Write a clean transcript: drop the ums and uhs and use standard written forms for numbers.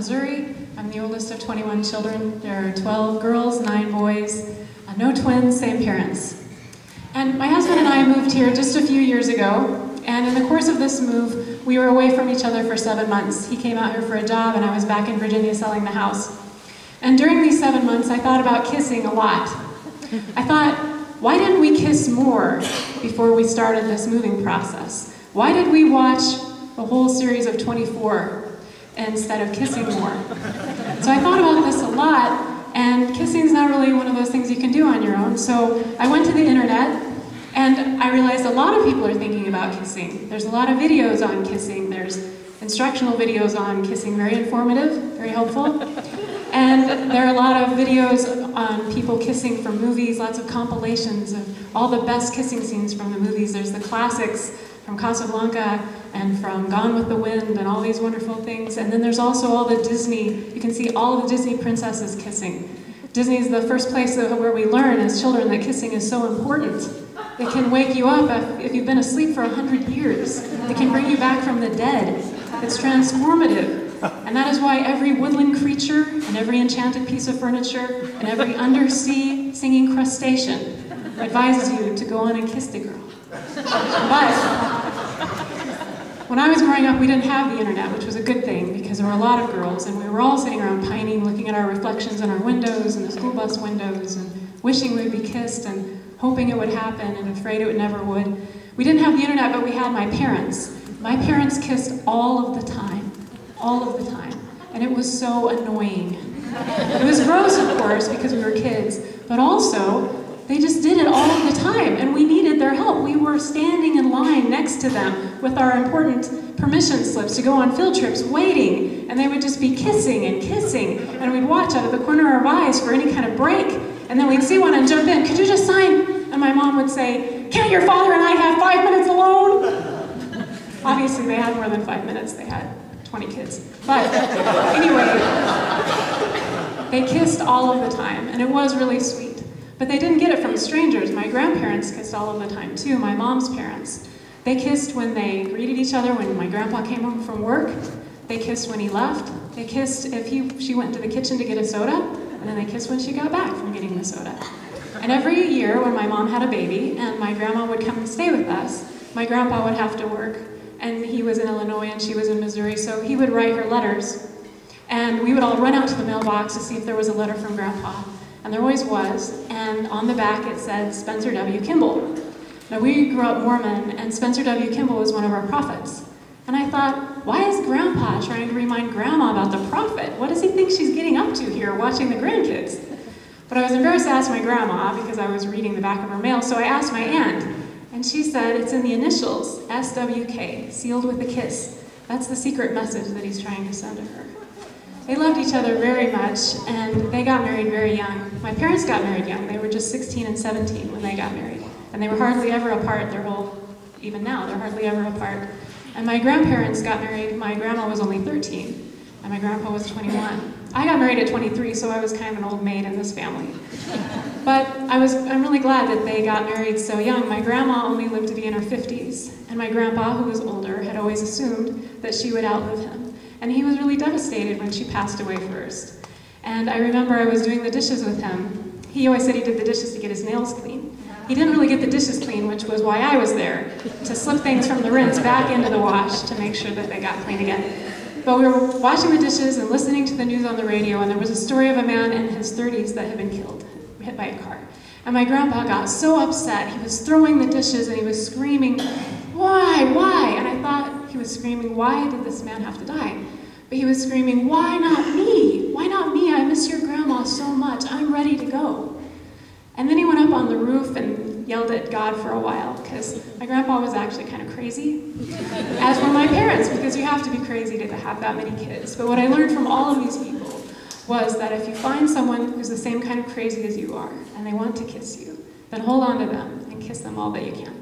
Missouri. I'm the oldest of 21 children. There are 12 girls, 9 boys, no twins, same parents. And my husband and I moved here just a few years ago, and in the course of this move, we were away from each other for 7 months. He came out here for a job, and I was back in Virginia selling the house. And during these 7 months, I thought about kissing a lot. I thought, why didn't we kiss more before we started this moving process? Why did we watch the whole series of 24 instead of kissing more? So I thought about this a lot, and kissing is not really one of those things you can do on your own. So I went to the internet, and I realized a lot of people are thinking about kissing. There's a lot of videos on kissing. There's instructional videos on kissing, very informative, very helpful. And there are a lot of videos on people kissing from movies, lots of compilations of all the best kissing scenes from the movies. There's the classics from Casablanca and from Gone with the Wind and all these wonderful things. And then there's also all the Disney, you can see all of the Disney princesses kissing. Disney is the first place where we learn as children that kissing is so important. It can wake you up if you've been asleep for 100 years. It can bring you back from the dead. It's transformative. And that is why every woodland creature and every enchanted piece of furniture and every undersea singing crustacean advises you to go on and kiss the girl. But when I was growing up, we didn't have the internet, which was a good thing because there were a lot of girls, and we were all sitting around pining, looking at our reflections in our windows and the school bus windows and wishing we'd be kissed and hoping it would happen and afraid it never would. We didn't have the internet, but we had my parents. My parents kissed all of the time. All of the time. And it was so annoying. It was gross, of course, because we were kids, but also, they just did it all of the time, and we needed their help. We were standing in line next to them with our important permission slips to go on field trips, waiting, and they would just be kissing, and we'd watch out of the corner of our eyes for any kind of break, and then we'd see one and jump in, could you just sign? And my mom would say, can't your father and I have 5 minutes alone? Obviously, they had more than 5 minutes. They had 20 kids. But anyway, they kissed all of the time, and it was really sweet. But they didn't get it from strangers. My grandparents kissed all of the time, too, my mom's parents. They kissed when they greeted each other, when my grandpa came home from work. They kissed when he left. They kissed if she went into the kitchen to get a soda, and then they kissed when she got back from getting the soda. And every year when my mom had a baby, and my grandma would come and stay with us, my grandpa would have to work. And he was in Illinois and she was in Missouri, so he would write her letters. And we would all run out to the mailbox to see if there was a letter from Grandpa. And there always was, and on the back it said Spencer W. Kimball. Now we grew up Mormon, and Spencer W. Kimball was one of our prophets. And I thought, why is Grandpa trying to remind Grandma about the prophet? What does he think she's getting up to here watching the grandkids? But I was embarrassed to ask my grandma because I was reading the back of her mail, so I asked my aunt. And she said, it's in the initials, SWK, sealed with a kiss. That's the secret message that he's trying to send to her. They loved each other very much, and they got married very young. My parents got married young. They were just 16 and 17 when they got married. And they were hardly ever apart even now, they're hardly ever apart. And my grandparents got married, my grandma was only 13, and my grandpa was 21. I got married at 23, so I was kind of an old maid in this family. But I'm really glad that they got married so young. My grandma only lived to be in her 50s, and my grandpa, who was older, had always assumed that she would outlive him. And he was really devastated when she passed away first. And I remember I was doing the dishes with him. He always said he did the dishes to get his nails clean. He didn't really get the dishes clean, which was why I was there, to slip things from the rinse back into the wash to make sure that they got clean again. But we were washing the dishes and listening to the news on the radio, and there was a story of a man in his 30s that had been killed, hit by a car. And my grandpa got so upset. He was throwing the dishes and he was screaming, why? And I thought he was screaming, why did this man have to die? But he was screaming, why not me? Why not me? I miss your grandma so much. I'm ready to go. And then he went up on the roof and yelled at God for a while, because my grandpa was actually kind of crazy, as were my parents, because you have to be crazy to have that many kids. But what I learned from all of these people was that if you find someone who's the same kind of crazy as you are, and they want to kiss you, then hold on to them and kiss them all that you can.